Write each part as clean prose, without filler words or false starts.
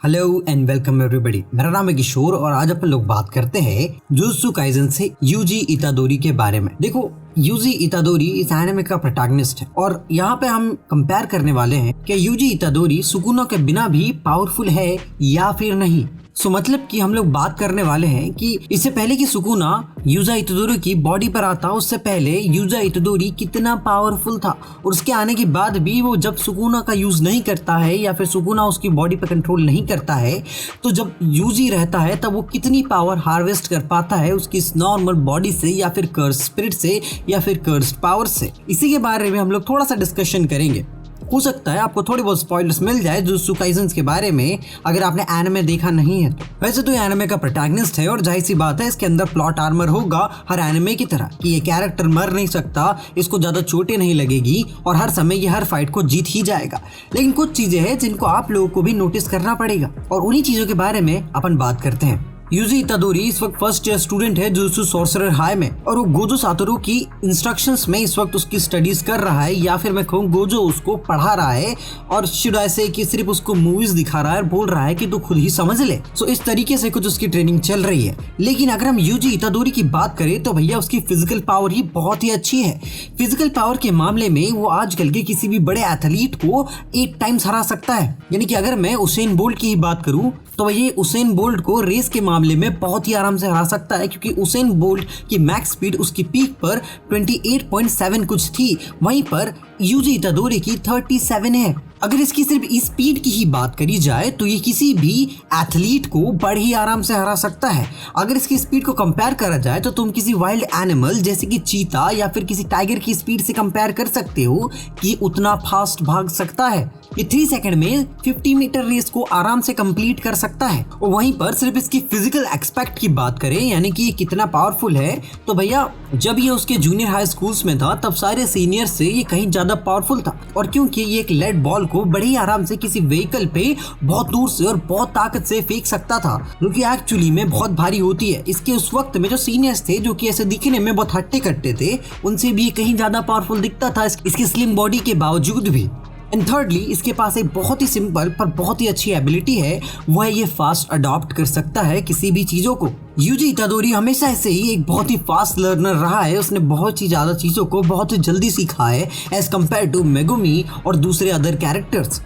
Hello and welcome everybody. मेरा नाम है किशोर और आज अपन लोग बात करते हैं जुजुत्सु काइसेन से यूजी इतादोरी के बारे में। देखो, यूजी इतादोरी इस एनिमे का प्रोटैगनिस्ट है और यहाँ पे हम कंपेयर करने वाले हैं कि यूजी इतादोरी सुकुना के बिना भी पावरफुल है या फिर नहीं। मतलब कि हम लोग बात करने वाले हैं कि इससे पहले कि सुकुना यूजा इतादोरी की बॉडी पर आता, उससे पहले यूजा इतादोरी कितना पावरफुल था और उसके आने के बाद भी वो जब सुकुना का यूज नहीं करता है या फिर सुकुना उसकी बॉडी पर कंट्रोल नहीं करता है, तो जब यूजी रहता है तब वो कितनी पावर हार्वेस्ट कर पाता है उसकी इस नॉर्मल बॉडी से या फिर कर्स स्पिरिट से या फिर कर्स पावर से। इसी के बारे में हम लोग थोड़ा सा डिस्कशन करेंगे। हो सकता है आपको थोड़ी बहुत स्पॉयलर्स मिल जाए जुजुत्सु काइसेन के बारे में अगर आपने एनिमे देखा नहीं है तो। वैसे तो ये एनिमे का प्रोटैगनिस्ट है और जाहिर सी बात है इसके अंदर प्लॉट आर्मर होगा हर एनिमे की तरह कि ये कैरेक्टर मर नहीं सकता, इसको ज्यादा चोटें नहीं लगेगी और हर समय ये हर फाइट को जीत ही जाएगा। लेकिन कुछ चीजें हैं जिनको आप लोगों को भी नोटिस करना पड़ेगा और उन्हीं चीजों के बारे में अपन बात करते हैं। यूजी इतादोरी इस वक्त फर्स्ट ईयर स्टूडेंट है जुजुत्सु सोर्सरर हाई में और वो गोजो सातोरू की इंस्ट्रक्शंस में इस वक्त उसकी स्टडीज कर रहा है या फिर मैं कहूँ गोजो उसको पढ़ा रहा है और शुड ऐसे कि सिर्फ उसको मूवीज दिखा रहा है और बोल रहा है कि तू खुद ही समझ ले। सो इस तरीके से कुछ उसकी ट्रेनिंग चल रही है। लेकिन अगर हम यूजी इतादोरी की बात करें तो भैया उसकी फिजिकल पावर ही बहुत ही अच्छी है। फिजिकल पावर के मामले में वो आजकल के किसी भी बड़े एथलीट को 8 टाइम्स हरा सकता है। यानी कि अगर मैं उसेन बोल्ट की ही बात करूं तो ये उसेन बोल्ट को रेस के मामले में बहुत ही आराम से हरा सकता है, क्योंकि उसेन बोल्ट की मैक्स स्पीड उसकी पीक पर 28.7 कुछ थी, वहीं पर यूजी इतादोरी की 37 है। अगर इसकी सिर्फ स्पीड की ही बात करी जाए तो ये किसी भी एथलीट को बड़ी आराम से हरा सकता है। अगर इसकी स्पीड को कंपेयर करा जाए तो तुम किसी वाइल्ड एनिमल जैसे कि चीता या फिर किसी टाइगर की स्पीड से कंपेयर कर सकते हो कि उतना फास्ट भाग सकता है। ये 3 सेकंड में 50 मीटर रेस को आराम से कंप्लीट कर सकता है। और वहीं पर सिर्फ इसकी फिजिकल एस्पेक्ट की बात करें, यानी कि ये कितना पावरफुल है, तो भैया जब ये उसके जूनियर हाई स्कूल्स में था तब सारे सीनियर से ये कहीं ज्यादा पावरफुल था। और क्योंकि ये एक लेड बॉल को बड़ी आराम से किसी व्हीकल पे बहुत दूर से और बहुत ताकत से फेंक सकता था, जो कि एक्चुअली में बहुत भारी होती है। इसके उस वक्त में जो सीनियर्स थे जो कि ऐसे दिखने में बहुत हट्टे कट्टे थे, उनसे भी कहीं ज्यादा पावरफुल दिखता था इसकी स्लिम बॉडी के बावजूद भी। एंड थर्डली, इसके पास एक बहुत ही सिंपल पर बहुत ही अच्छी एबिलिटी है, वो है ये फास्ट अडॉप्ट कर सकता है किसी भी चीजों को। यूजी इतादोरी हमेशा ऐसे ही एक बहुत ही फास्ट लर्नर रहा है। उसने बहुत ही ज्यादा चीजों को बहुत ही जल्दी सीखा है एज कम्पेयर टू मेगुमी और दूसरे अदर कैरेक्टर्स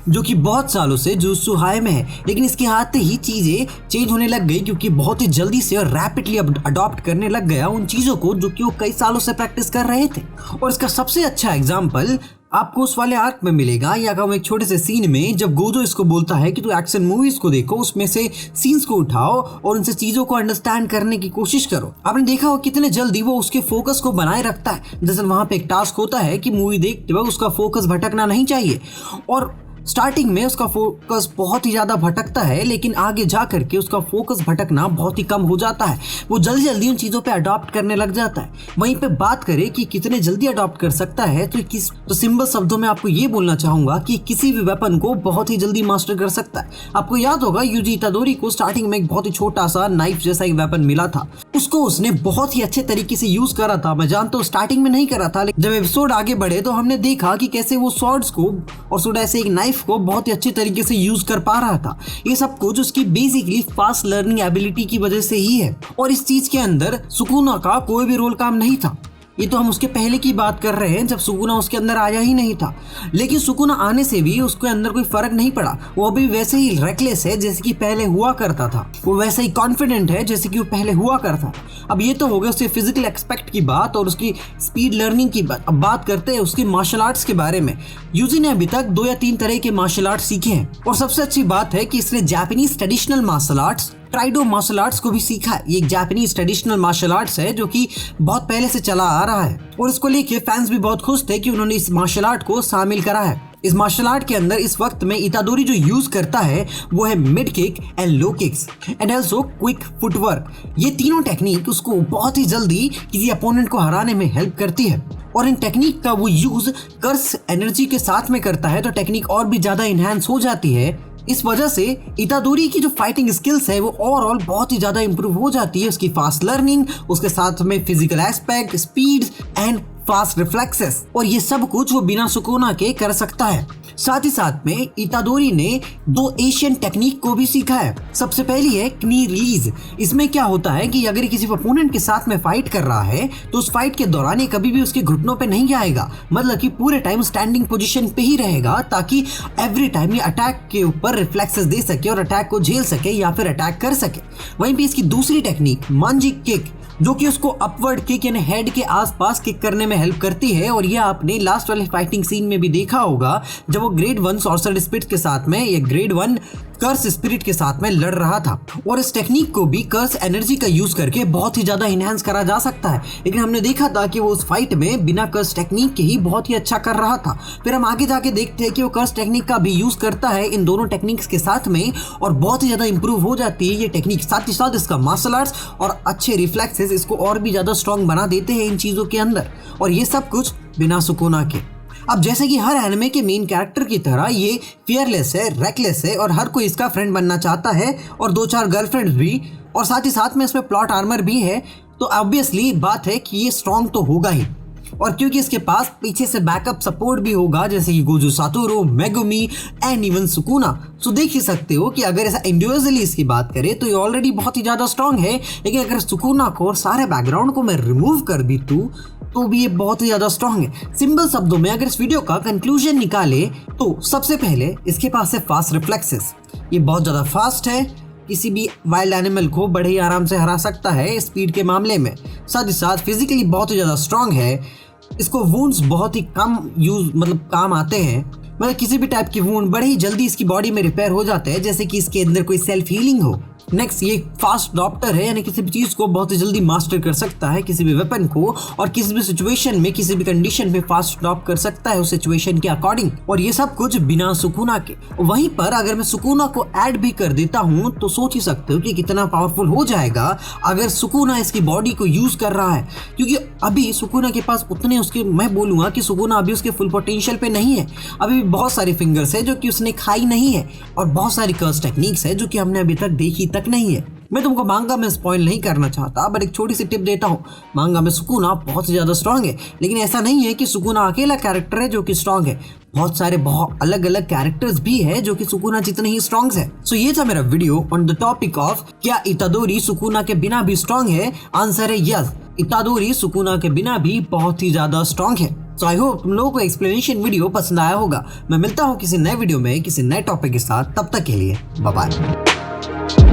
जो कि बहुत सालों से जुजुत्सु हाई में है। लेकिन इसके आते ही चीजें चेंज होने लग गई, क्योंकि बहुत ही जल्दी से और रैपिडली अडॉप्ट करने लग गया उन चीजों को जो कि वो कई सालों से प्रैक्टिस कर रहे थे। और इसका सबसे अच्छा एग्जाम्पल आपको उस वाले आर्क में मिलेगा, या कहूँ एक छोटे से सीन में जब गोजो इसको बोलता है कि तू एक्शन मूवीज को देखो, उसमें से सीन्स को उठाओ और उनसे चीजों को अंडरस्टैंड करने की कोशिश करो। आपने देखा हो कितने जल्दी वो उसके फोकस को बनाए रखता है। जैसे वहां पे एक टास्क होता है कि मूवी देखते वक्त उसका फोकस भटकना नहीं चाहिए, और स्टार्टिंग में उसका फोकस बहुत ही ज्यादा भटकता है, लेकिन आगे जा करके उसका फोकस भटकना बहुत ही कम हो जाता है। वो जल्दी जल्दी उन चीजों पे अडॉप्ट करने लग जाता है। वहीं पे बात करें कि कितने जल्दी अडॉप्ट कर सकता है, तो सिंपल शब्दों में आपको ये बोलना चाहूंगा कि किसी भी वेपन को बहुत ही जल्दी मास्टर कर सकता है। आपको याद होगा यूजी इतादोरी को स्टार्टिंग में एक बहुत ही छोटा सा नाइफ जैसा एक वेपन मिला था, उसको उसने बहुत ही अच्छे तरीके से यूज करा था। मैं जानता हूँ स्टार्टिंग में नहीं करा था, लेकिन जब एपिसोड आगे बढ़े तो हमने देखा कि कैसे वो स्वॉर्ड्स को और ऐसे एक नाइफ को बहुत ही अच्छे तरीके से यूज कर पा रहा था। ये सब कुछ उसकी बेसिकली फास्ट लर्निंग एबिलिटी की वजह से ही है। और इस चीज के अंदर सुकुना का कोई भी रोल काम नहीं था। ये तो हम उसके पहले की बात कर रहे हैं जब सुकुना उसके अंदर आया ही नहीं था। लेकिन सुकुना आने से भी उसके अंदर कोई फर्क नहीं पड़ा। वो अभी वैसे ही रेकलेस है जैसे कि पहले हुआ करता था, वो वैसे ही कॉन्फिडेंट है जैसे कि वो पहले हुआ करता। अब ये तो हो गया उसके फिजिकल एक्सपेक्ट की बात और उसकी स्पीड लर्निंग की बात। अब बात करते हैं उसकी मार्शल आर्ट्स के बारे में। यूजी ने अभी तक 2 या 3 तरह के मार्शल आर्ट्स सीखे हैं, और सबसे अच्छी बात है कि इसने जापानीज ट्रेडिशनल मार्शल आर्ट्स ट्राइडो मार्शल आर्ट्स को भी सीखा है। ये एक जापानीज ट्रेडिशनल मार्शल आर्ट्स है जो कि बहुत पहले से चला आ रहा है, और इसको लेके फैंस भी बहुत खुश थे कि उन्होंने इस मार्शल आर्ट को शामिल करा है। इस मार्शल आर्ट के अंदर इस वक्त में इतादोरी जो यूज करता है वो है mid kick and low kicks and also quick footwork. ये तीनों टेक्निक उसको बहुत ही जल्दी किसी अपोनेंट को हराने में हेल्प करती है, और इन टेक्निक का वो यूज कर्स एनर्जी के साथ में करता है तो टेक्निक और भी ज्यादा इनहैंस हो जाती है। इस वजह से इतादोरी की जो फाइटिंग स्किल्स है वो ओवरऑल बहुत ही ज्यादा इंप्रूव हो जाती है। उसकी फास्ट लर्निंग, उसके साथ में physical aspect, speed and fast reflexes, और ये सब कुछ वो बिना सुकुना के कर सकता है। साथ ही साथ में इतादोरी ने 2 एशियन टेक्निक को भी सीखा है। सबसे पहली है नी रिलीज। इसमें क्या होता है कि अगर किसी अपोनेंट के साथ में फाइट कर रहा है तो उस फाइट के दौरान ये कभी भी उसके घुटनों पे नहीं आएगा, मतलब कि पूरे टाइम स्टैंडिंग पोजीशन पे ही रहेगा, ताकि एवरी टाइम ये अटैक के ऊपर रिफ्लेक्सेस दे सके और अटैक को झेल सके या फिर अटैक कर सके। वहीं पे इसकी दूसरी टेक्निक मांजी किक, जो कि उसको अपवर्ड किक यानी हेड के आसपास किक करने में हेल्प करती है, और यह आपने लास्ट वाले फाइटिंग सीन में भी देखा होगा जब वो ग्रेड 1 सॉर्सर स्पिरिट के साथ में या ग्रेड 1 कर्स स्पिरिट के साथ में लड़ रहा था। और इस टेक्निक को भी कर्स एनर्जी का यूज करके बहुत ही ज्यादा इनहेंस करा जा सकता है, लेकिन हमने देखा था कि वो उस फाइट में बिना कर्स टेक्निक के ही बहुत ही अच्छा कर रहा था। फिर हम आगे जाके देखते हैं कि वो कर्स टेक्निक का भी यूज करता है इन दोनों टेक्निक्स के साथ में, और बहुत ही ज्यादा इंप्रूव हो जाती है ये टेक्निक। साथ ही साथ इसका मार्शल आर्ट्स और अच्छे रिफ्लेक्सेस इसको और भी ज्यादा स्ट्रॉन्ग बना देते हैं इन चीजों के अंदर, और ये सब कुछ बिना सुकुना के। अब जैसे कि हर एनिमे के मेन कैरेक्टर की तरह ये फियरलेस है, रेकलेस है, और हर कोई इसका फ्रेंड बनना चाहता है, और 2-4 गर्लफ्रेंड्स भी, और साथ ही साथ में इसमें प्लॉट आर्मर भी है। तो ऑब्वियसली बात है कि ये स्ट्रॉन्ग तो होगा ही, और क्योंकि इसके पास पीछे से बैकअप सपोर्ट भी होगा जैसे कि Gojo Satoru, Megumi and even Sukuna. तो देख ही सकते हो कि अगर ऐसा इंडिविजुअली इसकी बात करें तो ये ऑलरेडी बहुत ही ज्यादा स्ट्रॉन्ग है, लेकिन अगर सुकुना को और सारे बैकग्राउंड को मैं रिमूव कर भी दूं तो भी ये बहुत ही ज्यादा स्ट्रॉन्ग है। सिंपल शब्दों में अगर इस वीडियो का कंक्लूजन निकाले तो सबसे पहले इसके पास है फास्ट रिफ्लेक्सेस। ये बहुत ज्यादा फास्ट है, किसी भी वाइल्ड एनिमल को बड़े ही आराम से हरा सकता है स्पीड के मामले में। साथ ही साथ फिजिकली बहुत ही ज़्यादा स्ट्रांग है। इसको वुंड्स बहुत ही कम काम आते हैं, मतलब किसी भी टाइप की वुंड बड़े ही जल्दी इसकी बॉडी में रिपेयर हो जाते हैं, जैसे कि इसके अंदर कोई सेल्फ हीलिंग हो। नेक्स्ट, ये फास्ट अडॉप्टर है, यानी किसी भी चीज को बहुत ही जल्दी मास्टर कर सकता है, किसी भी वेपन को, और किसी भी सिचुएशन में किसी भी कंडीशन में फास्ट अडॉप्ट कर सकता है उस सिचुएशन के अकॉर्डिंग, और ये सब कुछ बिना सुकुना के। वहीं पर अगर मैं सुकुना को ऐड भी कर देता हूँ तो सोच ही सकते हो कि कितना पावरफुल हो जाएगा अगर सुकुना इसकी बॉडी को यूज कर रहा है, क्योंकि अभी सुकुना के पास उतने उसके, मैं बोलूंगा कि सुकुना अभी उसके फुल पोटेंशियल पे नहीं है। अभी भी बहुत सारे फिंगर्स है जो कि उसने खाई नहीं है, और बहुत सारी कर्स टेक्निक्स है जो कि हमने अभी तक देखी तक नहीं है। मैं तुमको मांगा में स्पॉइल नहीं करना चाहता, बट एक छोटी सी टिप देता हूँ। मांगा में सुकुना बहुत ही ज्यादा स्ट्रांग है, लेकिन ऐसा नहीं है कि सुकुना अकेला कैरेक्टर है जो कि स्ट्रांग है। बहुत सारे बहुत अलग अलग कैरेक्टर्स भी है जो कि सुकुना जितने ही स्ट्रांग है। सो ये था मेरा video on the topic of क्या इतादोरी सुकुना के बिना भी स्ट्रांग है। आंसर है यस, इतादोरी सुकुना के बिना भी बहुत ही ज्यादा स्ट्रांग है। सो आई होप तुम लोगों को एक्सप्लेनेशन वीडियो पसंद आया होगा। मैं मिलता हूँ किसी नए वीडियो में किसी नए टॉपिक के साथ, तब तक के लिए बाय बाय।